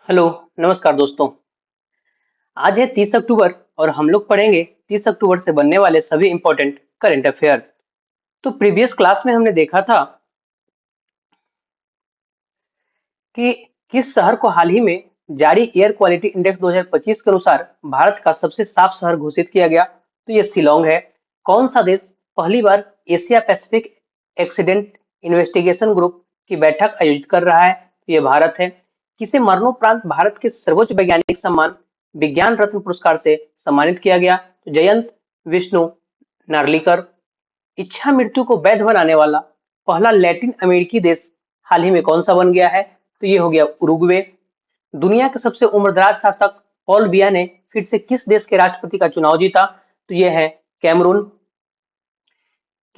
Hello, नमस्कार दोस्तों। आज है 30 अक्टूबर और हम लोग पढ़ेंगे 30 अक्टूबर से बनने वाले सभी इंपॉर्टेंट करंट अफेयर। तो प्रीवियस क्लास में हमने देखा था कि किस शहर को हाल ही में जारी एयर क्वालिटी इंडेक्स 2025 के अनुसार भारत का सबसे साफ शहर घोषित किया गया। तो ये शिलोंग है। कौन सा देश पहली बार Asia Pacific accident investigation group की बैठक आयोजित कर रहा है? तो ये भारत है। किसे मरणोपरांत भारत के सर्वोच्च वैज्ञानिक सम्मान विज्ञान रत्न पुरस्कार से सम्मानित किया गया? तो जयंत विष्णु नार्लिकर। इच्छा मृत्यु को वैध बनाने वाला पहला लैटिन अमेरिकी देश हाल ही में कौन सा बन गया है? तो ये हो गया उरुग्वे। दुनिया के सबसे उम्रदराज शासक पॉल बिया ने फिर से किस देश के राष्ट्रपति का चुनाव जीता? तो ये है कैमरून।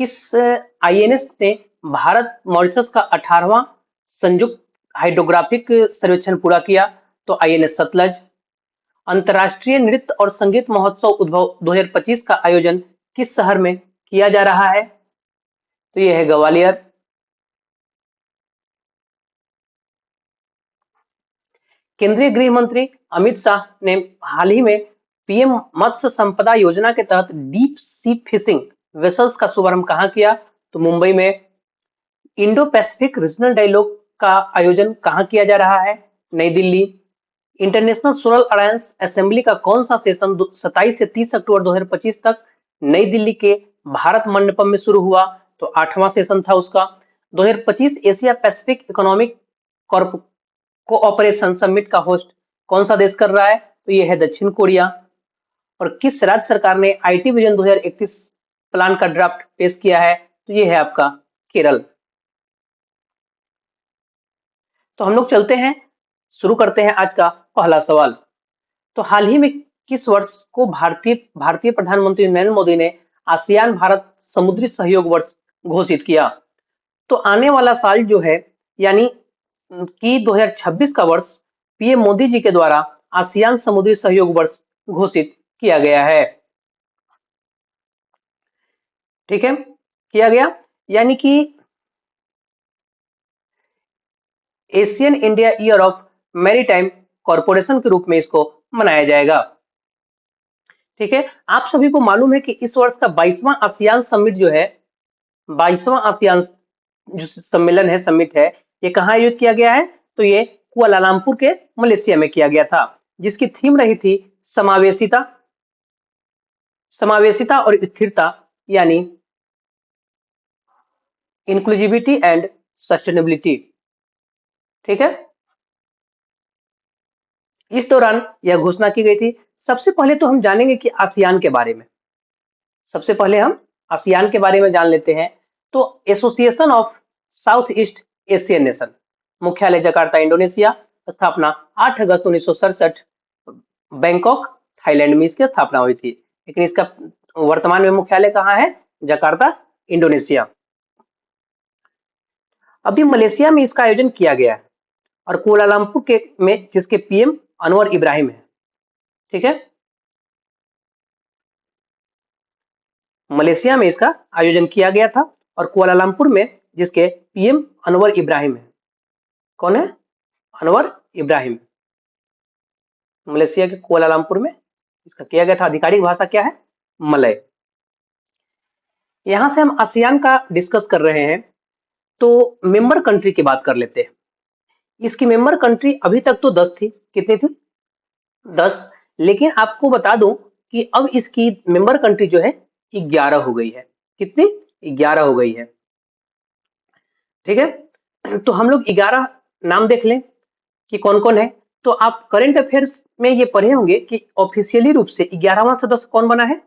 किस आईएनएस ने भारत मॉरिशस का 18वां संयुक्त हाइड्रोग्राफिक सर्वेक्षण पूरा किया? तो आईएनएस सतलज। अंतर्राष्ट्रीय नृत्य और संगीत महोत्सव उद्भव 2025 का आयोजन किस शहर में किया जा रहा है? तो यह है ग्वालियर। केंद्रीय गृह मंत्री अमित शाह ने हाल ही में पीएम मत्स्य संपदा योजना के तहत डीप सी फिशिंग वेसल्स का शुभारंभ कहां किया? तो मुंबई में। इंडो पैसिफिक रीजनल डायलॉग का आयोजन कहां किया जा रहा है? नई Delhi. International solar alliance assembly का कौन सा सेशन 27 से 30 अक्टूबर 2025 तक नई दिल्ली के भारत मंडपम में शुरू हुआ? तो 8वां सेशन था उसका। 2025 Asia Pacific economic cooperation summit का होस्ट कौन सा देश कर रहा है? तो यह है दक्षिण कोरिया। और किस राज्य सरकार ने आईटी विजन 2031 प्लान का ड्राफ्ट पेश किया है? तो यह है आपका केरल। तो हम लोग चलते हैं, शुरू करते हैं आज का पहला सवाल। तो हाल ही में किस वर्ष को भारतीय भारतीय प्रधानमंत्री नरेंद्र मोदी ने आसियान भारत समुद्री सहयोग वर्ष घोषित किया? तो आने वाला साल जो है, यानी कि 2026 का वर्ष पीएम मोदी जी के द्वारा आसियान समुद्री सहयोग वर्ष घोषित किया गया है। ठीक है, किया गया, यानी कि Asian India year of maritime corporation के रूप में इसको मनाया जाएगा। ठीक है, आप सभी को मालूम है कि इस वर्ष का 22वां आसियान समिट जो है, 22वां आसियान जो सम्मेलन है, समिट है, ये कहाँ आयोजित किया गया है? तो ये कुआलालंपुर के मलेशिया में किया गया था, जिसकी थीम रही थी समावेशिता समावेशिता और स्थिरता, यानी इंक्लूसिविटी एंड सस्टेनेबिलिटी। ठीक है, इस दौरान यह घोषणा की गई थी। सबसे पहले तो हम जानेंगे कि आसियान के बारे में। सबसे पहले हम आसियान के बारे में जान लेते हैं। तो association of south east Asian nation, मुख्यालय जकार्ता इंडोनेशिया, स्थापना 8 अगस्त 1967 बैंकॉक थाईलैंड में इसकी स्थापना हुई थी। लेकिन इसका वर्तमान में मुख्यालय कहाँ है? Jakarta Indonesia. अभी मलेशिया में इसका आयोजन किया गया है और कुआलालंपुर के में जिसके पीएम अनवर इब्राहिम है। ठीक है, मलेशिया में इसका आयोजन किया गया था और कुआलालंपुर में जिसके पीएम अनवर इब्राहिम है। कौन है? अनवर इब्राहिम। मलेशिया के कुआलालंपुर में इसका किया गया था। आधिकारिक भाषा क्या है? मलय। यहां से हम आसियान का डिस्कस कर रहे हैं, तो मेंबर कंट्री की बात कर लेते हैं। इसकी मेंबर कंट्री अभी तक तो 10 थी। कितनी थी? 10। लेकिन आपको बता दूं कि अब इसकी मेंबर कंट्री जो है 11 हो गई है। कितनी? 11 हो गई है। ठीक है, तो हम लोग 11 नाम देख लें कि कौन कौन है। तो आप करंट अफेयर्स में ये पढ़े होंगे कि ऑफिशियली रूप से 11वां सदस्य कौन बना है?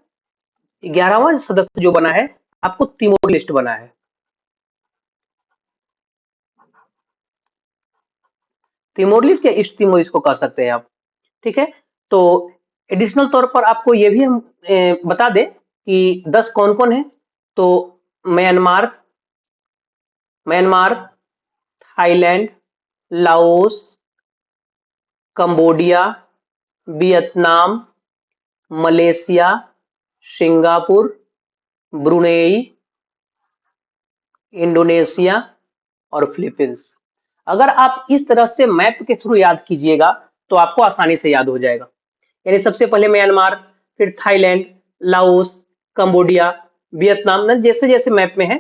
11वां सदस्य जो बना है, आपको तिमोर लिस्ट बना है। तिमोर लिस्ट या ईस्ट तिमोर इसको कह सकते हैं आप। ठीक है, तो एडिशनल तौर पर आपको ये भी हम बता दें कि 10 कौन कौन है। तो Myanmar, Myanmar, Thailand, Laos, Cambodia, Vietnam, Malaysia, Singapore, Brunei, Indonesia और फिलीपींस। अगर आप इस तरह से मैप के थ्रू याद कीजिएगा तो आपको आसानी से याद हो जाएगा। यानी सबसे पहले म्यांमार, फिर थाईलैंड, लाओस, कंबोडिया, वियतनाम, जैसे जैसे मैप में है,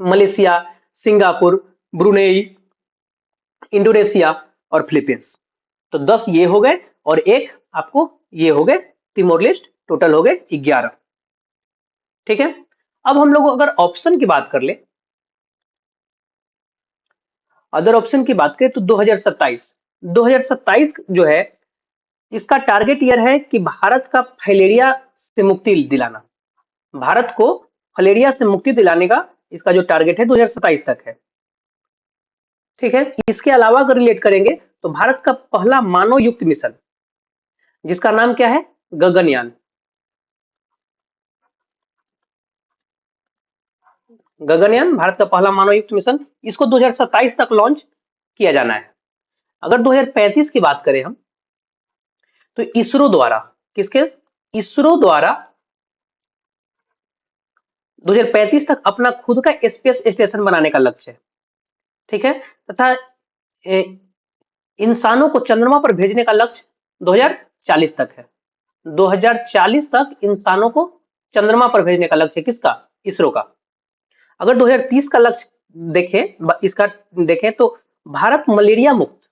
मलेशिया, सिंगापुर, ब्रुनेई, इंडोनेशिया और फिलीपींस। तो 10 ये हो गए और एक आपको ये हो गए तिमोर लेस्ट, टोटल हो गए 11। ठीक है, अब हम लोग अगर ऑप्शन की बात कर ले, अदर ऑप्शन की बात करें तो 2027 जो है, इसका टारगेट ईयर है कि भारत का फैलेरिया से मुक्ति दिलाना। भारत को फलेरिया से मुक्ति दिलाने का इसका जो टारगेट है 2027 तक है। ठीक है, इसके अलावा अगर रिलेट करेंगे तो भारत का पहला मानव युक्त मिशन, जिसका नाम क्या है, गगनयान। गगनयान भारत का पहला मानव युक्त मिशन, इसको 2027 तक लॉन्च किया जाना है। अगर 2035 की बात करें हम, तो इसरो द्वारा, किसके, इसरो द्वारा 2035 तक अपना खुद का स्पेस स्टेशन बनाने का लक्ष्य है। ठीक है, तथा इंसानों को चंद्रमा पर भेजने का लक्ष्य 2040 तक है। 2040 तक इंसानों को चंद्रमा पर भेजने का लक्ष्य है, किसका, इसरो का। अगर 2030 का लक्ष्य देखें, इसका देखें तो भारत मलेरिया मुक्त,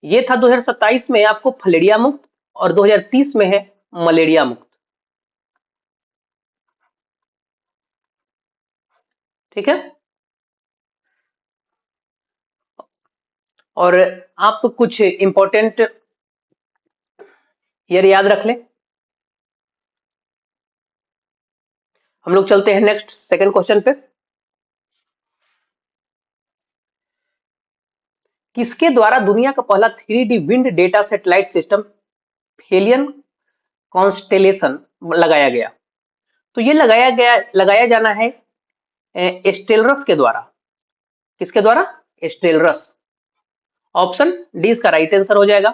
ये था 2027 में आपको फलेरिया मुक्त, और 2030 में है मलेरिया मुक्त। ठीक है, और आप तो कुछ इंपॉर्टेंट ईयर याद रख लें। हम लोग चलते हैं नेक्स्ट सेकंड क्वेश्चन पे। किसके द्वारा दुनिया का पहला 3D wind data satellite system फेलियन कॉन्स्टेलेशन लगाया गया? तो ये लगाया जाना है स्टेलरस के द्वारा। किसके द्वारा, स्टेलरस। ऑप्शन डी इसका राइट आंसर हो जाएगा।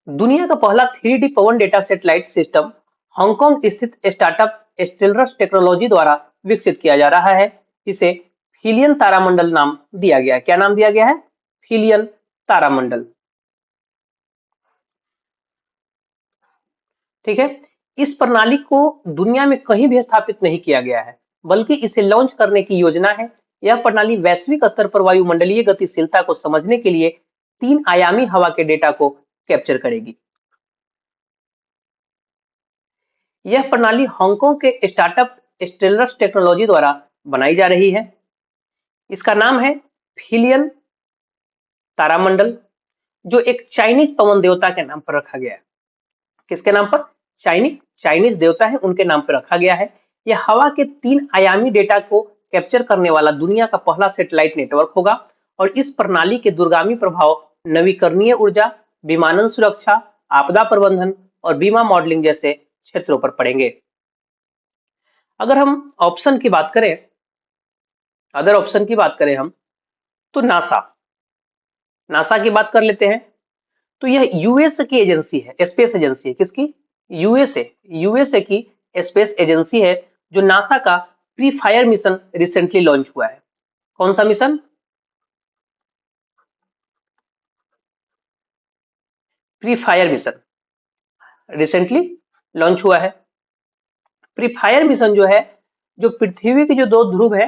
दुनिया का पहला 3D पवन डेटा सैटेलाइट सिस्टम हांगकांग स्थित स्टार्टअप स्टेलरस टेक्नोलॉजी द्वारा विकसित किया जा रहा है। इसे फिलियन तारामंडल नाम दिया गया है। क्या नाम दिया गया है, फिलियन तारामंडल। ठीक है, इस प्रणाली को दुनिया में कहीं भी स्थापित नहीं किया गया है, बल्कि इसे लॉन्च करने की योजना है। यह प्रणाली वैश्विक स्तर पर वायुमंडलीय गतिशीलता को समझने के लिए 3 आयामी हवा के डेटा को कैप्चर करेगी। यह प्रणाली हांगकांग के स्टार्टअप स्टेलरस टेक्नोलॉजी द्वारा बनाई जा रही है। इसका नाम है फिलियन तारामंडल, जो एक चाइनीज पवन देवता के नाम पर रखा गया है। किसके नाम पर, चाइनीज देवता है, उनके नाम पर रखा गया है। यह हवा के 3 आयामी डेटा को कैप्चर करने वाला दुनिया का पहला सैटेलाइट नेटवर्क होगा, और इस प्रणाली के दूरगामी प्रभाव नवीकरणीय ऊर्जा, विमानन सुरक्षा, आपदा प्रबंधन और बीमा मॉडलिंग जैसे क्षेत्रों पर पड़ेंगे। अगर हम ऑप्शन की बात करें, अदर ऑप्शन की बात करें हम, तो नासा, नासा की बात कर लेते हैं। तो यह यूएस की एजेंसी है, स्पेस एजेंसी है। किसकी, यूएसए की स्पेस एजेंसी है, जो नासा का pre fire mission recently launch हुआ है। कौन सा mission, pre fire mission recently launch हुआ है। प्री फायर मिशन जो है, जो पृथ्वी के जो 2 ध्रुव है,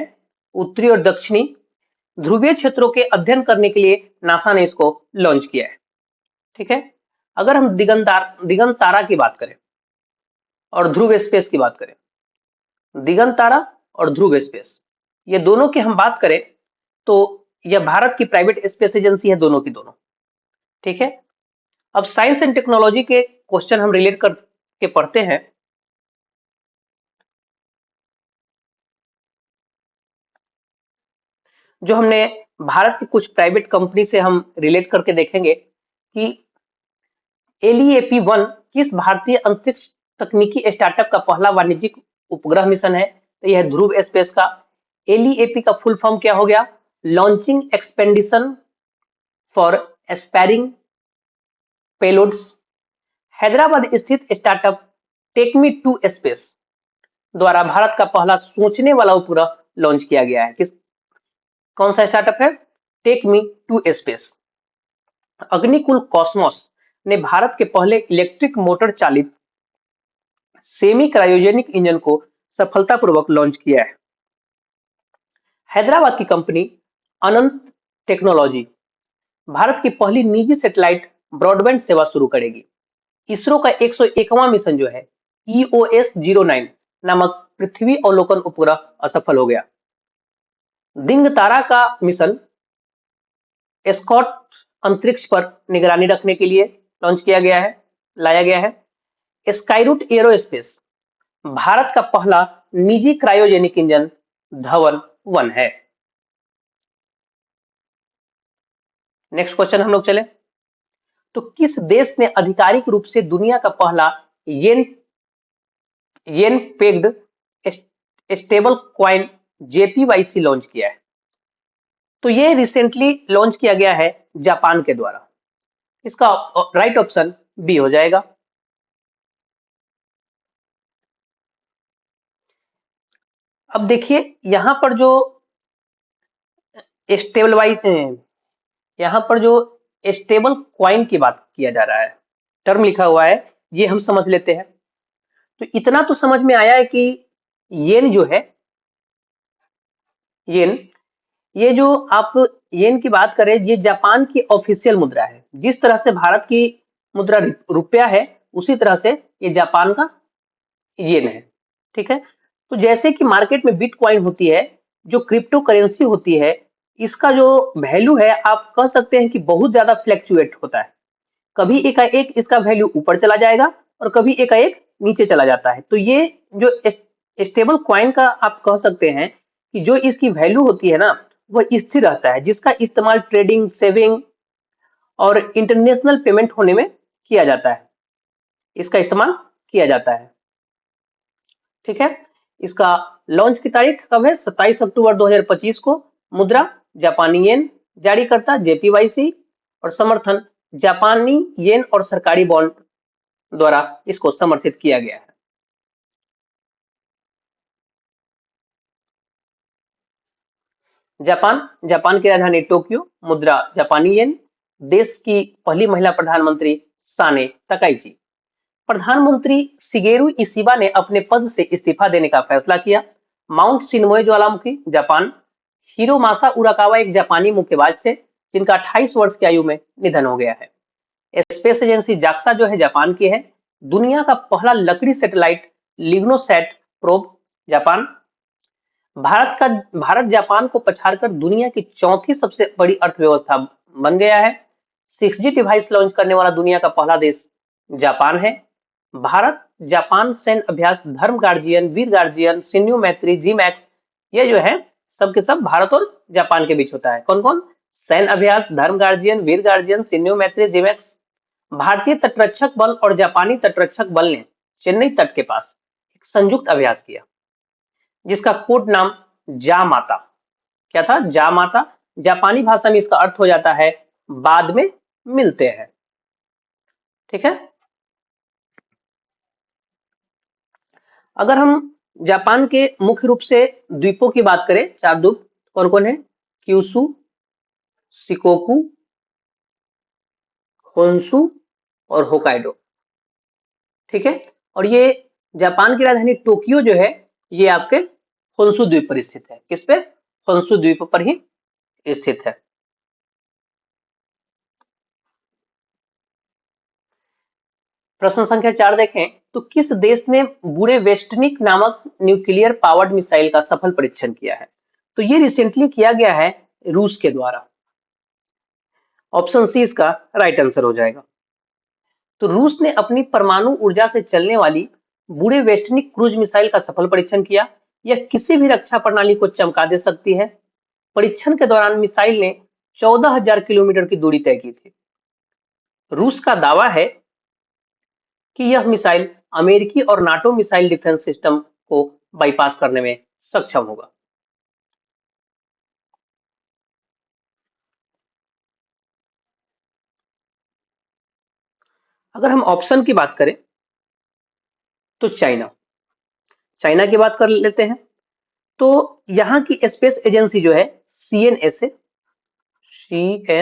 उत्तरी और दक्षिणी ध्रुवीय क्षेत्रों के अध्ययन करने के लिए नासा ने इसको लॉन्च किया है। ठीक है, अगर हम दिगंत तारा की बात करें और ध्रुव स्पेस की बात करें, दिगंत तारा और ध्रुव स्पेस, ये दोनों की हम बात करें तो यह भारत की प्राइवेट स्पेस एजेंसी है, दोनों की दोनों। ठीक है, अब साइंस एंड टेक्नोलॉजी के क्वेश्चन हम रिलेट करके पढ़ते हैं। जो हमने भारत की कुछ प्राइवेट कंपनी से हम रिलेट करके देखेंगे कि LEAP-1 किस भारतीय अंतरिक्ष तकनीकी स्टार्टअप का पहला वाणिज्यिक उपग्रह मिशन है? तो यह ध्रुव स्पेस का। LEAP का फुल फॉर्म क्या हो गया, launching expedition for aspiring payloads. Hyderabad स्थित स्टार्टअप टेकमी टू स्पेस द्वारा भारत का पहला सोचने वाला उपग्रह लॉन्च किया गया है। किस कौन सा स्टार्टअप है? Take me to space. Agnikul Cosmos ने भारत के पहले इलेक्ट्रिक मोटर चालित सेमी क्रायोजेनिक इंजन को सफलतापूर्वक लॉन्च किया है। हैदराबाद की कंपनी अनंत टेक्नोलॉजी भारत की पहली निजी सैटेलाइट ब्रॉडबैंड सेवा शुरू करेगी। इसरो का 101वां मिशन जो है EOS-09 नामक पृथ्वी अवलोकन उपग्रह असफल हो गया। दिंग तारा का मिशन एस्कॉट अंतरिक्ष पर निगरानी रखने के लिए लाया गया है। स्काईरूट एरोस्पेस भारत का पहला निजी क्रायोजेनिक इंजन धवन 1 है। नेक्स्ट क्वेश्चन हम लोग चले तो किस देश ने आधिकारिक रूप से दुनिया का पहला yen yen pegged stable coin JPYC launch किया है? तो ये रिसेंटली लॉन्च किया गया है जापान के द्वारा। इसका राइट ऑप्शन बी हो जाएगा। अब देखिए यहाँ पर जो स्टेबलाइज यहाँ पर जो स्टेबल क्वाइन की बात किया जा रहा है, टर्म लिखा हुआ है, ये हम समझ लेते हैं। तो इतना तो समझ में आया है कि येन जो है, येन, ये जो आप येन की बात करें, ये जापान की ऑफिशियल मुद्रा है। जिस तरह से भारत की मुद्रा रुपया है, उसी तरह से ये जापान का येन है। ठीक है, तो जैसे कि मार्केट में बिटकॉइन होती है, जो क्रिप्टो करेंसी होती है, इसका जो वैल्यू है, आप कह सकते हैं कि बहुत ज्यादा फ्लैक्चुएट होता है। कभी एकाएक इसका वैल्यू ऊपर चला जाएगा और कभी एकाएक नीचे चला जाता है। तो ये जो स्टेबल क्वाइन का आप कह सकते हैं कि जो इसकी वैल्यू होती है ना, वह स्थिर रहता है, जिसका इस्तेमाल ट्रेडिंग, सेविंग और इंटरनेशनल पेमेंट होने में किया जाता है। इसका इस्तेमाल किया जाता है। ठीक है, इसका लॉन्च की तारीख कब है? 27 अक्टूबर 2025 को। मुद्रा जापानी येन, जारीकर्ता JPYC और समर्थन जापानी येन और सरकारी बॉन्ड द्वारा इसको समर्थित किया गया है। जापान की राजधानी टोक्यो, मुद्रा जापानी येन, देश की पहली महिला प्रधानमंत्री साने तकाइची। प्रधानमंत्री शिगेरू इशिबा ने अपने पद से इस्तीफा देने का फैसला किया। माउंट शिनमोए ज्वालामुखी, जापान। हिरोमासा उराकावा एक जापानी मुक्केबाज थे, जिनका 28 वर्ष की आयु में निधन हो गया है। स्पेस एजेंसी जाक्सा जो है जापान की है। दुनिया का पहला लकड़ी satellite Lignosat probe Japan. Bharat Japan को पछाड़कर दुनिया की चौथी सबसे बड़ी अर्थव्यवस्था बन गया है। 6G डिवाइस लॉन्च करने वाला दुनिया का पहला देश जापान है। भारत जापान सैन्य अभ्यास धर्म गार्जियन, वीर गार्जियन, सिन्यू मैत्री, जी मैक्स, ये जो है सब के सब भारत और जापान के बीच होता है। कौन कौन? सैन्य अभ्यास धर्म गार्जियन, वीर गार्जियन, सिन्यू मैत्री, जी मैक्स। भारतीय तटरक्षक बल और जापानी तटरक्षक बल ने चेन्नई तट के पास एक संयुक्त अभ्यास किया, जिसका कोड नाम जा माता क्या था? जा माता। जापानी भाषा में इसका अर्थ हो जाता है बाद में मिलते हैं। ठीक है, अगर हम जापान के मुख्य रूप से द्वीपों की बात करें, 4 द्वीप कौन कौन है? क्यूशू, शिकोकू, होन्शु और होकाइडो। ठीक है, और ये जापान की राजधानी टोक्यो जो है, ये आपके होन्शु द्वीप पर स्थित है। किस पे? होन्शु द्वीप पर ही स्थित है। प्रश्न संख्या 4 देखें तो किस देश ने बूरे वेस्टनिक नामक न्यूक्लियर पावर्ड मिसाइल का सफल परीक्षण किया है? तो ये रिसेंटली किया गया है रूस के द्वारा। ऑप्शन सी इसका राइट आंसर हो जाएगा। तो रूस ने अपनी परमाणु ऊर्जा से चलने वाली बूढ़े वेस्टनिक क्रूज मिसाइल का सफल परीक्षण किया। यह किसी भी रक्षा प्रणाली को चमका दे सकती है। परीक्षण के दौरान मिसाइल ने 14,000 किलोमीटर की दूरी तय की थी। रूस का दावा है कि यह मिसाइल अमेरिकी और नाटो मिसाइल डिफेंस सिस्टम को बाईपास करने में सक्षम होगा। अगर हम ऑप्शन की बात करें तो चाइना की बात कर लेते हैं। तो यहाँ की स्पेस एजेंसी जो है CNSA, CNSA,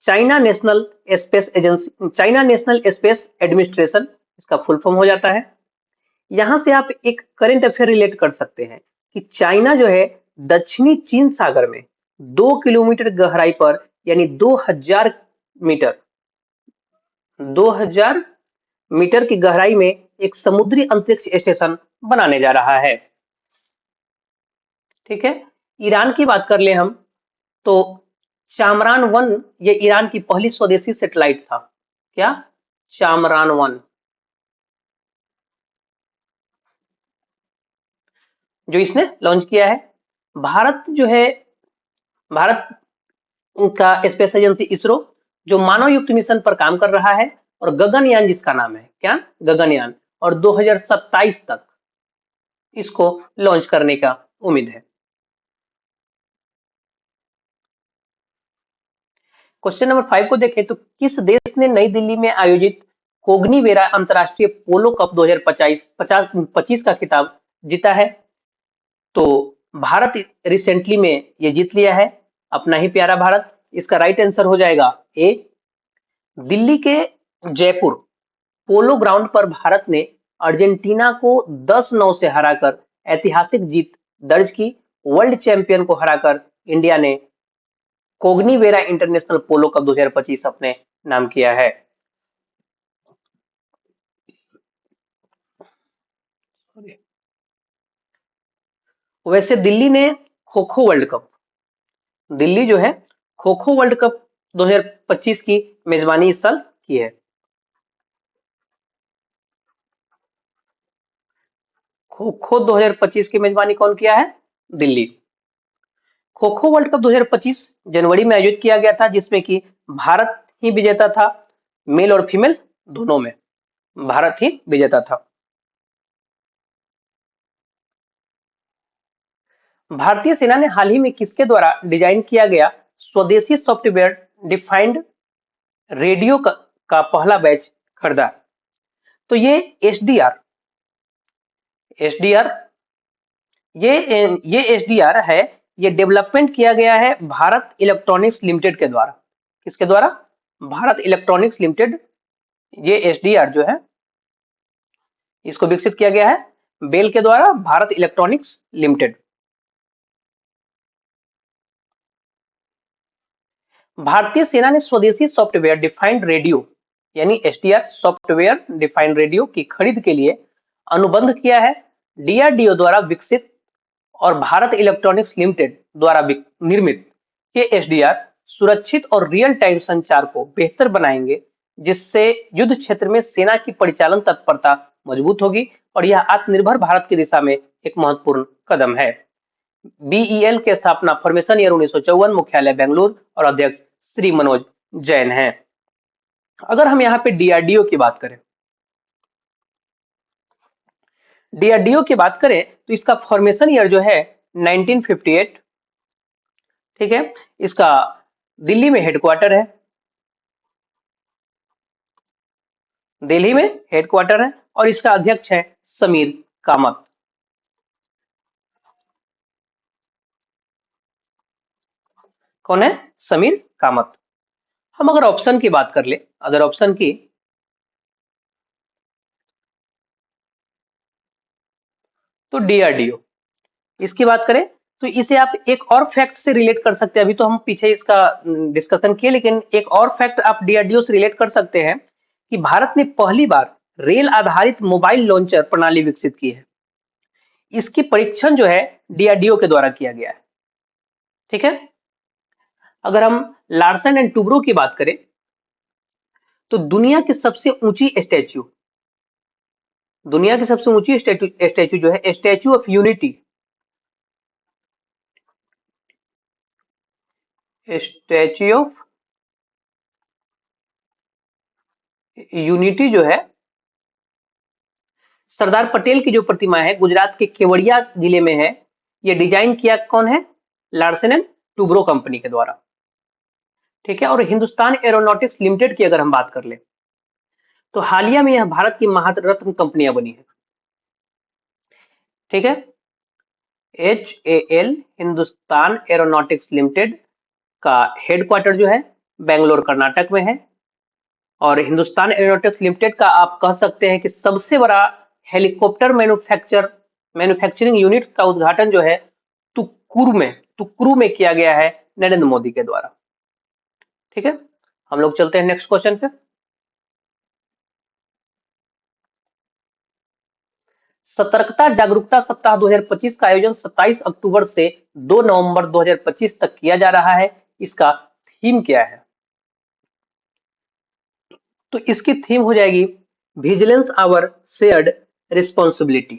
China National Space Agency, China National Space Administration इसका फुल फॉर्म हो जाता है। यहाँ से आप एक करंट अफेयर रिलेट कर सकते हैं कि चाइना जो है दक्षिणी चीन सागर में 2 किलोमीटर गहराई पर यानी 2000 मीटर 2000 मीटर की गहराई में एक समुद्री अंतरिक्ष स्टेशन बनाने जा रहा है। ठीक है। ईरान की बात कर ले हम तो चामरान 1 ये ईरान की पहली स्वदेशी सैटेलाइट था। क्या? चामरान 1 जो इसने लॉन्च किया है। भारत जो है, भारत का स्पेस एजेंसी इसरो जो मानव युक्त मिशन पर काम कर रहा है, और गगनयान जिसका नाम है क्या? गगनयान, और 2027 तक इसको लॉन्च करने का उम्मीद है। क्वेश्चन नंबर 5 को देखें तो किस देश ने नई दिल्ली में आयोजित कोग्निवेरा अंतरराष्ट्रीय पोलो कप 2025 का खिताब जीता है? तो भारत रिसेंटली में ये जीत लिया है, अपना ही प्यारा भारत। इसका राइट आंसर हो जाएगा ए। दिल्ली के जयपुर पोलो ग्राउंड पर भारत ने अर्जेंटीना को 10-9 से हराकर ऐतिहासिक जीत दर्ज की। वर्ल्ड चैंपियन को हराकर इंडिया ने कोग्निवेरा इंटरनेशनल पोलो कप 2025 अपने नाम किया है। वैसे दिल्ली ने खो खो वर्ल्ड कप, दिल्ली जो है खो खो वर्ल्ड कप 2025 की मेजबानी इस साल की है। खो खो 2025 की मेजबानी कौन किया है? दिल्ली। खो खो वर्ल्ड कप 2025 जनवरी में आयोजित किया गया था, जिसमें कि भारत ही विजेता था। मेल और फीमेल दोनों में भारत ही विजेता था। भारतीय सेना ने हाल ही में किसके द्वारा डिजाइन किया गया स्वदेशी सॉफ्टवेयर डिफाइंड रेडियो का पहला बैच खरीदा? तो ये एसडीआर, एसडीआर ये एसडीआर है, ये डेवलपमेंट किया गया है भारत इलेक्ट्रॉनिक्स लिमिटेड के द्वारा। किसके द्वारा? Bharat electronics limited. ये एसडीआर जो है इसको विकसित किया गया है बेल के द्वारा, भारत इलेक्ट्रॉनिक्स लिमिटेड। भारतीय सेना ने स्वदेशी सॉफ्टवेयर डिफाइंड रेडियो यानी एसडीआर सॉफ्टवेयर डिफाइंड रेडियो की खरीद के लिए अनुबंध किया है। डीआरडीओ द्वारा विकसित और भारत इलेक्ट्रॉनिक्स लिमिटेड द्वारा निर्मित ये एसडीआर सुरक्षित और रियल टाइम संचार को बेहतर बनाएंगे, जिससे युद्ध क्षेत्र में सेना की परिचालन तत्परता मजबूत होगी, और यह आत्मनिर्भर भारत की दिशा में एक महत्वपूर्ण कदम है। बीईएल की स्थापना फॉर्मेशन ईयर 1954, मुख्यालय बेंगलुरु, और अध्यक्ष श्री मनोज जैन हैं। अगर हम यहाँ पे डीआरडीओ की बात करें, डीआरडीओ की बात करें तो इसका फॉर्मेशन ईयर जो है 1958। ठीक है। इसका दिल्ली में हेडक्वार्टर है, दिल्ली में हेडक्वार्टर है, और इसका अध्यक्ष है समीर कामत। कौन है? समीर कामत। हम अगर ऑप्शन की बात कर ले, अदर ऑप्शन की, तो डीआरडीओ इसकी बात करें तो इसे आप एक और फैक्ट से रिलेट कर सकते हैं। अभी तो हम पीछे इसका डिस्कशन किए, लेकिन एक और फैक्ट आप डीआरडीओ से रिलेट कर सकते हैं कि भारत ने पहली बार रेल आधारित मोबाइल लॉन्चर प्रणाली विकसित की है। इसकी परीक्षण जो है डीआरडीओ के द्वारा किया गया है। ठीक है। अगर हम लार्सन एंड टुब्रो की बात करें तो दुनिया की सबसे ऊंची स्टैच्यू, दुनिया की सबसे ऊंची स्टैच्यू जो है statue of unity, statue of unity जो है सरदार पटेल की जो प्रतिमा है गुजरात के केवड़िया जिले में है। ये डिजाइन किया कौन है? लार्सन एंड टुब्रो कंपनी के द्वारा। ठीक है। और हिंदुस्तान एरोनॉटिक्स लिमिटेड की अगर हम बात कर ले तो हालिया में यह भारत की महारत्न कंपनियां बनी है। ठीक है। HAL हिंदुस्तान एरोनॉटिक्स लिमिटेड का हेडक्वार्टर जो है बेंगलोर कर्नाटक में है। और हिंदुस्तान एरोनॉटिक्स लिमिटेड का आप कह सकते हैं कि सबसे बड़ा हेलीकॉप्टर मैन्युफैक्चरिंग यूनिट का उद्घाटन जो है तुक्कुरु में किया गया है नरेंद्र मोदी के द्वारा। ठीक है, हम लोग चलते हैं नेक्स्ट क्वेश्चन पे। सतर्कता जागरूकता सप्ताह 2025 का आयोजन 27 अक्टूबर से 2 नवंबर 2025 तक किया जा रहा है। इसका थीम क्या है? तो इसकी थीम हो जाएगी विजिलेंस आवर शेयर्ड रिस्पॉन्सिबिलिटी।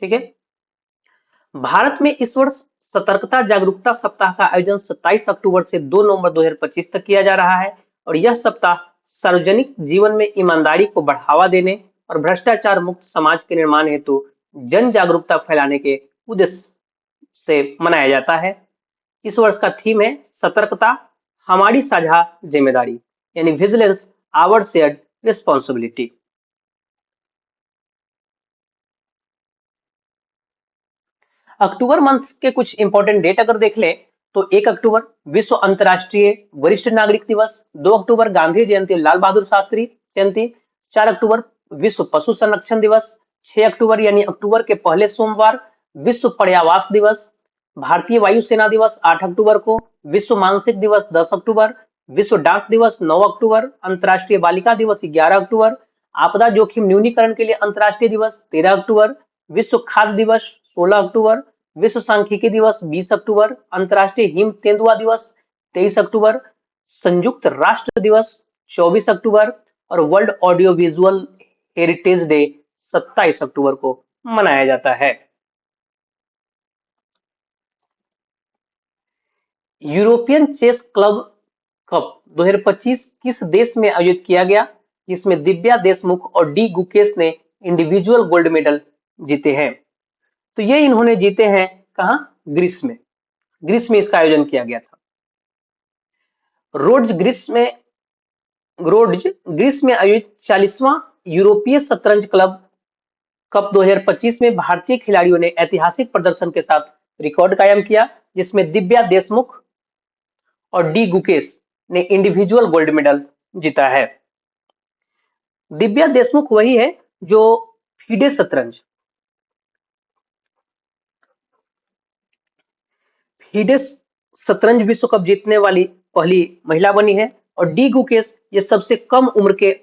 ठीक है, भारत में इस वर्ष सतर्कता जागरूकता सप्ताह का आयोजन 27 अक्टूबर से 2 नवंबर 2025 तक किया जा रहा है। और यह सप्ताह सार्वजनिक जीवन में ईमानदारी को बढ़ावा देने और भ्रष्टाचार मुक्त समाज के निर्माण हेतु जन जागरूकता फैलाने के उद्देश्य से मनाया जाता है। इस वर्ष का थीम है सतर्कता हमारी साझा जिम्मेदारी, यानी विजिलेंस आवर शेयर्ड रिस्पॉन्सिबिलिटी। अक्टूबर मंथ के कुछ इंपॉर्टेंट डेट अगर देख लें तो 1 अक्टूबर विश्व अंतर्राष्ट्रीय वरिष्ठ नागरिक दिवस, 2 अक्टूबर गांधी जयंती लाल बहादुर शास्त्री जयंती, 4 अक्टूबर विश्व पशु संरक्षण दिवस, 6 अक्टूबर यानी अक्टूबर के पहले सोमवार विश्व पर्यावास दिवस, भारतीय वायुसेना दिवस 8 अक्टूबर को, विश्व मानसिक दिवस 10 अक्टूबर, विश्व डाक दिवस 9 अक्टूबर, अंतर्राष्ट्रीय बालिका दिवस 11 अक्टूबर, आपदा जोखिम न्यूनीकरण के लिए अंतर्राष्ट्रीय दिवस 13 अक्टूबर, विश्व खाद्य दिवस 16 अक्टूबर, विश्व सांख्यिकी दिवस 20 अक्टूबर, अंतर्राष्ट्रीय हिम तेंदुआ दिवस 23 अक्टूबर, संयुक्त राष्ट्र दिवस 24 अक्टूबर और world audio visual heritage day 27 अक्टूबर को मनाया जाता है। यूरोपियन चेस क्लब कप 2025 किस देश में आयोजित किया गया, जिसमें दिव्या देशमुख और डी गुकेश ने इंडिविजुअल गोल्ड मेडल जीते हैं? तो ये इन्होंने जीते हैं कहां? ग्रीस में। ग्रीस में इसका आयोजन किया गया था। रोड्स ग्रीस में आयोजित 40वां यूरोपीय शतरंज क्लब कप 2025 में भारतीय खिलाड़ियों ने ऐतिहासिक प्रदर्शन के साथ रिकॉर्ड कायम किया, जिसमें दिव्या देशमुख और डी गुकेश ने इंडिविजुअल गोल्ड मेडल जीता है। दिव्या देशमुख वही है जो फीडे शतरंज विश्व कप जीतने वाली पहली महिला बनी है। और डी गुकेश ये सबसे कम उम्र के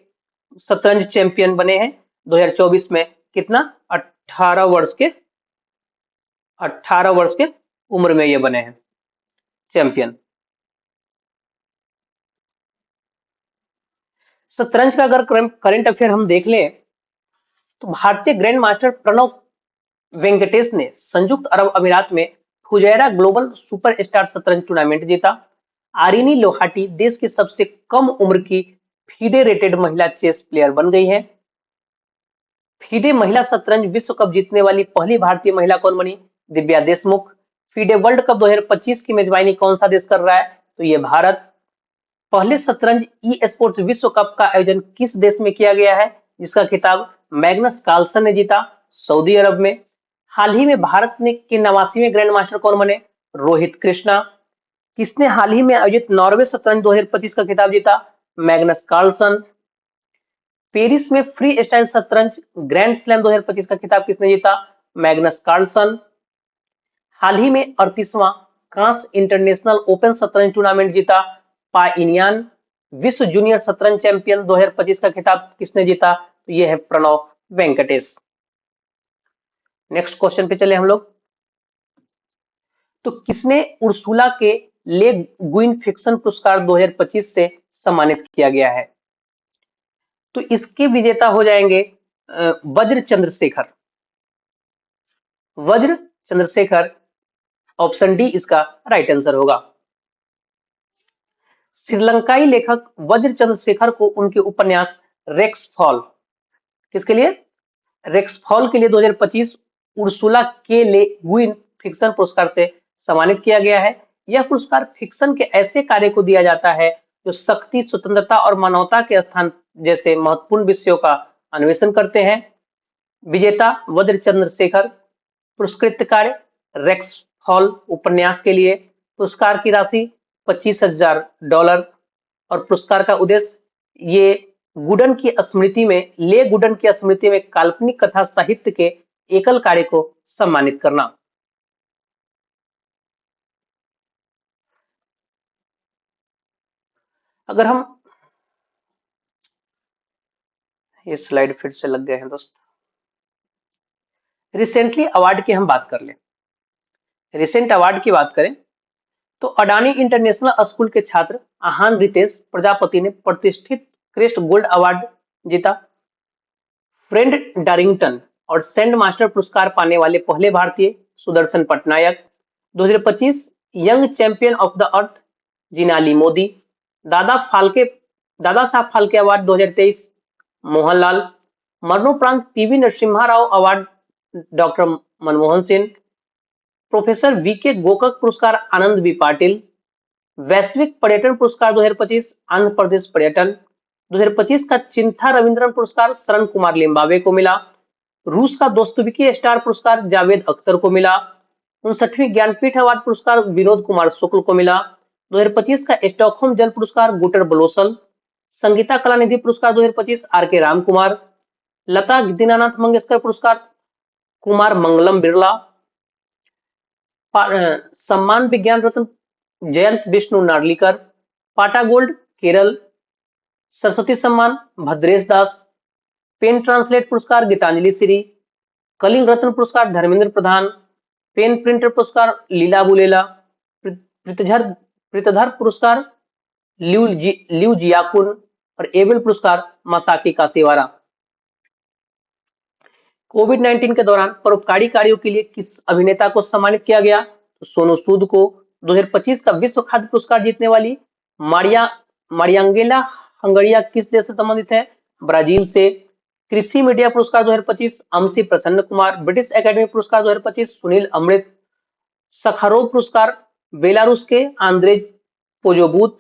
शतरंज चैंपियन बने हैं 2024 में। कितना? 18 वर्ष के उम्र में ये बने हैं चैंपियन। शतरंज का अगर करंट अफेयर हम देख लें तो भारतीय ग्रैंड मास्टर प्रणव वेंकटेश ने संयुक्त अरब अमीरात में फुजैरा ग्लोबल सुपर स्टार शतरंज टूर्नामेंट जीता। आरिनी लोहाटी देश की सबसे कम उम्र की फीडे रेटेड महिला चेस प्लेयर बन गई है। फीडे महिला शतरंज विश्व कप जीतने वाली पहली भारतीय महिला कौन बनी? Divya Deshmukh. FIDE world cup 2025 की मेजबानी कौन सा देश कर रहा है? तो ये भारत। पहले शतरंज ई स्पोर्ट्स विश्व कप का आयोजन किस देश में किया गया है, जिसका खिताब मैग्नस कार्लसन ने जीता? सऊदी अरब में। हाल ही में भारत ने के 89वें ग्रैंड मास्टर कौन बने? रोहित कृष्णा। किसने हाल ही में आयोजित नॉर्वे शतरंज 2025 का खिताब जीता? Magnus Carlsen. पेरिस में फ्री स्टाइल शतरंज ग्रैंड स्लैम 2025 का खिताब किसने जीता? Magnus Carlsen. हाल ही में 38वां कांस इंटरनेशनल ओपन शतरंज टूर्नामेंट जीता पाइनियान। विश्व जूनियर शतरंज चैंपियन 2025 का खिताब किसने जीता? तो यह है प्रणव वेंकटेश। नेक्स्ट क्वेश्चन पे चले हम लोग। तो किसने उर्सुला के ले गुइन फिक्शन पुरस्कार 2025 से सम्मानित किया गया है? तो इसके विजेता हो जाएंगे वज्र चंद्रशेखर। वज्र चंद्रशेखर, ऑप्शन डी इसका राइट आंसर होगा। श्रीलंकाई लेखक वज्र चंद्रशेखर को उनके उपन्यास रेक्सफॉल, किसके लिए? रेक्सफॉल के लिए 2025 उर्सुला के ले गुइन फिक्शन पुरस्कार से सम्मानित किया गया है। यह पुरस्कार फिक्शन के ऐसे कार्य को दिया जाता है जो शक्ति, स्वतंत्रता और मानवता के स्थान जैसे महत्वपूर्ण विषयों का अन्वेषण करते हैं। विजेता वज्र चंद्रशेखर, पुरस्कृतकार रेक्स हॉल उपन्यास के लिए, पुरस्कार की राशि $25,000 और पुरस्कार का उद्देश्य ये गुडन की स्मृति में ले गुडन की स्मृति में काल्पनिक कथा साहित्य के एकल कार्य को सम्मानित करना। अगर हम ये स्लाइड फिर से लग गए हैं दोस्त, रिसेंटली अवार्ड की हम बात कर लें। रिसेंट अवार्ड की बात करें तो अडानी इंटरनेशनल स्कूल के छात्र आहान रितेश प्रजापति ने प्रतिष्ठित क्रेस्ट गोल्ड अवार्ड जीता। फ्रेंड डारिंगटन और सेंट मास्टर पुरस्कार पाने वाले पहले भारतीय Sudarshan Pattnaik. 2025 young champion of the earth Jinali Modi. Dada Phalke Dada Sahab Phalke award 2023 Mohanlal. मरणोपरांत TV Narasimha Rao award doctor Manmohan Singh. Professor VK Gokak पुरस्कार आनंद बी पाटिल। वैश्विक पर्यटन पुरस्कार 2025 आंध्र प्रदेश पर्यटन। 2025 का चिंथा रविंद्रन पुरस्कार शरण कुमार लिम्बावे को मिला। रूस का दोस्तोयेवस्की स्टार पुरस्कार जावेद अख्तर को मिला। 59वीं ज्ञानपीठ अवार्ड पुरस्कार विनोद कुमार शुक्ल को मिला। 2025 का स्टॉकहोम जल पुरस्कार गुटर ब्लोसल। संगीता कलानिधि पुरस्कार 2025 आर के राम कुमार। लता दीनानाथ मंगेशकर पुरस्कार कुमार मंगलम बिरला। सम्मान विज्ञान रत्न जयंत विष्णु नार्लिकर। पाटा गोल्ड केरल। सरस्वती सम्मान भद्रेश दास। पेन ट्रांसलेट पुरस्कार गीतांजलि श्री। कलिंग रत्न पुरस्कार धर्मेंद्र प्रधान। पेन प्रिंटर पुरस्कार लीला बुलेला। प्रीतधर पुरस्कार लिउ जियाकुन और एबल पुरस्कार मसाकी कासेवारा। कोविड-19 के दौरान परोपकारी कार्यों के लिए किस अभिनेता को सम्मानित किया गया? तो सोनू सूद को। 2025 का विश्व खाद्य पुरस्कार जीतने वाली मारियांगेला हंगरिया किस देश से संबंधित है? ब्राजील से। कृषि मीडिया पुरस्कार 2025 अमसी प्रसन्न कुमार। ब्रिटिश एकेडमी पुरस्कार 2025 सुनील अमृत। सखारोव पुरस्कार बेलारूस के आंद्रेज पोजोबूत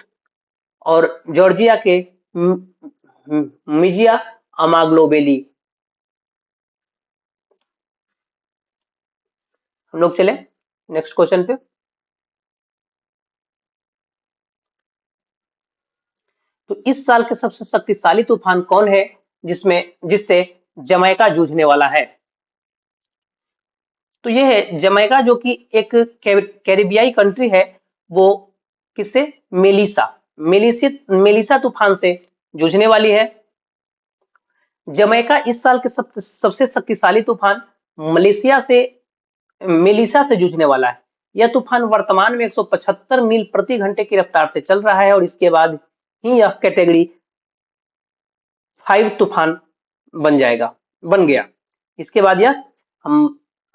और जॉर्जिया के मिजिया अमाग्लोबेली। हम लोग चले नेक्स्ट क्वेश्चन पे। तो इस साल के सबसे शक्तिशाली तूफान कौन है जिससे जमैका जूझने वाला है? तो ये है जमैका, जो कि एक कैरिबियाई कंट्री है, वो किससे? मेलिसा तूफान से जूझने वाली है। जमैका इस साल के सबसे शक्तिशाली तूफान मेलिसा से जूझने वाला है। यह तूफान वर्तमान में 175 मील प्रति घंटे की रफ्तार से चल रहा है और इसके बाद ही यह कैटेगरी 5 तूफान बन गया। इसके बाद यह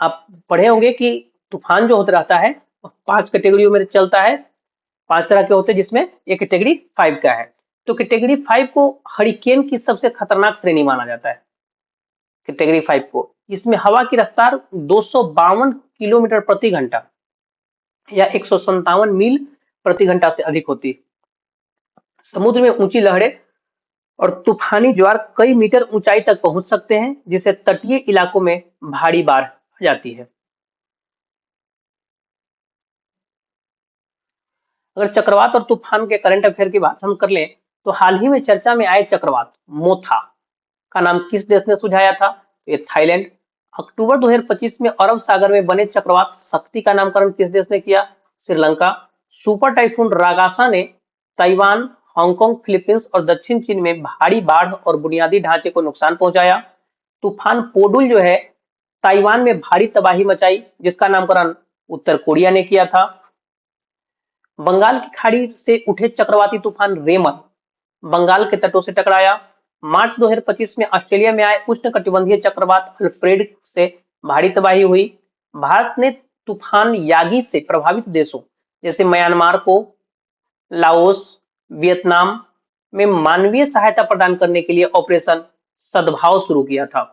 आप पढ़े होंगे कि तूफान जो होता रहता है 5 कैटेगरियों में चलता है। 5 तरह के होते हैं जिसमें ये कैटेगरी 5 का है। तो कैटेगरी 5 को हरिकेन की सबसे खतरनाक श्रेणी माना जाता है। कैटेगरी 5 को इसमें हवा की रफ्तार 252 किलोमीटर प्रति घंटा या 157 मील प्रति घंटा से अधिक होती है। समुद्र में ऊंची लहरें और तूफानी ज्वार कई मीटर ऊंचाई तक पहुंच सकते हैं, जिससे तटीय इलाकों में भारी बाढ़ आ जाती है। अगर चक्रवात और तूफान के करंट अफेयर की बात हम कर लें तो हाल ही में चर्चा में आए चक्रवात मोथा का नाम किस देश ने सुझाया था? ये थाईलैंड। अक्टूबर 2025 में अरब सागर में बने चक्रवात शक्ति का नामकरण किस देश ने किया? श्रीलंका। सुपर टाइफून रागासा ने ताइवान, हांगकांग, फिलीपींस और दक्षिण चीन में भारी बाढ़ और बुनियादी ढांचे को नुकसान पहुंचाया। तूफान पोडुल जो है ताइवान में भारी तबाही मचाई, जिसका नामकरण उत्तर कोरिया ने किया था। बंगाल की खाड़ी से उठे चक्रवाती तूफान रेमन बंगाल के तटों से टकराया। मार्च 2025 में ऑस्ट्रेलिया में आए उष्णकटिबंधीय चक्रवात अल्फ्रेड से भारी तबाही हुई। भारत ने तूफान यागी से प्रभावित देशों जैसे म्यांमार को, लाओस, वियतनाम में मानवीय सहायता प्रदान करने के लिए ऑपरेशन सद्भाव शुरू किया था।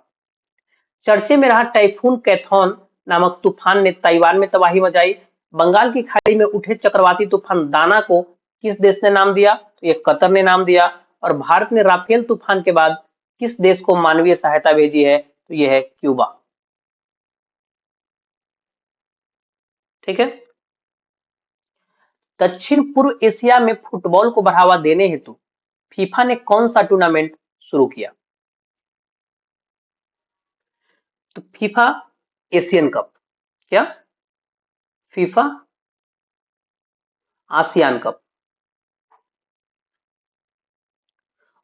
चर्चे में रहा टाइफून कैथोन नामक तूफान ने ताइवान में तबाही मचाई। बंगाल की खाड़ी में उठे चक्रवाती तूफान दाना को किस देश ने नाम दिया? तो ये कतर ने नाम दिया। और भारत ने राफेल तूफान के बाद किस देश को मानवीय सहायता भेजी है? तो यह है क्यूबा। ठीक है। दक्षिण पूर्व एशिया में फुटबॉल को बढ़ावा देने हेतु फीफा ने कौन सा टूर्नामेंट शुरू किया? तो फीफा एशियन कप। क्या? FIFA ASEAN cup.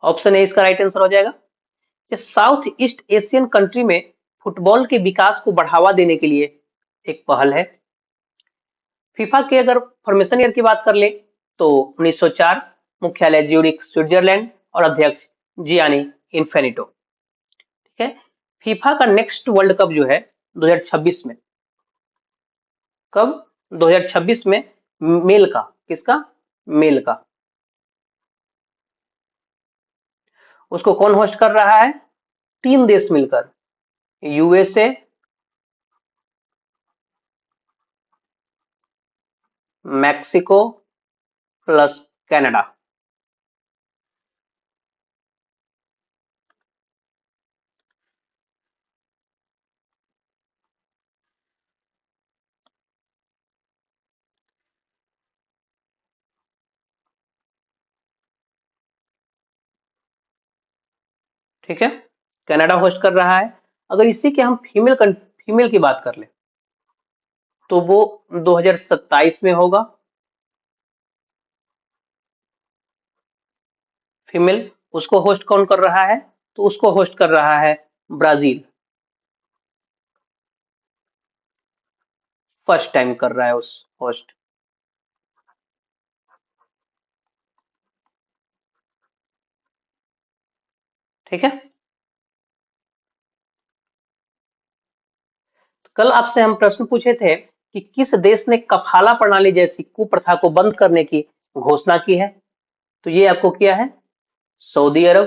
Option A इसका राइट आंसर हो जाएगा। साउथ ईस्ट एशियन कंट्री में फुटबॉल के विकास को बढ़ावा देने के लिए एक पहल है। फीफा के अगर फॉर्मेशन ईयर की बात कर ले तो 1904, मुख्यालय ज्यूरिख स्विट्जरलैंड और अध्यक्ष जियानी इन्फेनिटो। ठीक है। फीफा का नेक्स्ट वर्ल्ड कप जो है 2026 में, कब? 2026 में मेल का, किसका? मेल का। उसको कौन होस्ट कर रहा है? 3 देश मिलकर, यूएसए, मैक्सिको प्लस कनाडा। ठीक है, कनाडा होस्ट कर रहा है। अगर इसी के हम फीमेल की बात कर ले तो वो 2027 में होगा। फीमेल, उसको होस्ट कौन कर रहा है? तो उसको होस्ट कर रहा है ब्राजील। फर्स्ट टाइम कर रहा है उस होस्ट। ठीक है। कल आपसे हम प्रश्न पूछे थे कि किस देश ने कफाला प्रणाली जैसी कुप्रथा को बंद करने की घोषणा की है? तो ये आपको किया है सऊदी अरब।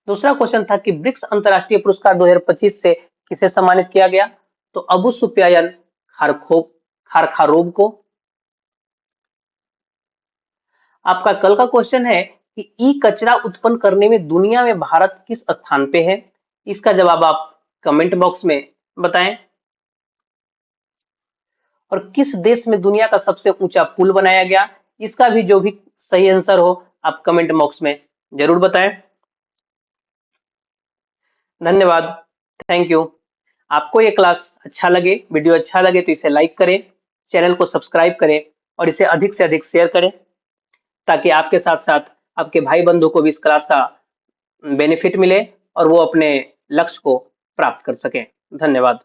दूसरा क्वेश्चन था कि ब्रिक्स अंतरराष्ट्रीय पुरस्कार 2025 से किसे सम्मानित किया गया? तो अबू सुफियान खारखारोव को। आपका कल का क्वेश्चन है कि ई कचरा उत्पन्न करने में दुनिया में भारत किस स्थान पे है? इसका जवाब आप कमेंट बॉक्स में बताएं। और किस देश में दुनिया का सबसे ऊंचा पुल बनाया गया? इसका भी जो भी सही आंसर हो आप कमेंट बॉक्स में जरूर बताएं। धन्यवाद। Thank you. आपको ये क्लास अच्छा लगे, वीडियो अच्छा लगे तो इसे लाइक करें, चैनल को सब्सक्राइब करें और इसे अधिक से अधिक शेयर करें ताकि आपके साथ साथ आपके भाई बंधु को भी इस क्लास का बेनिफिट मिले और वो अपने लक्ष्य को प्राप्त कर सकें। धन्यवाद।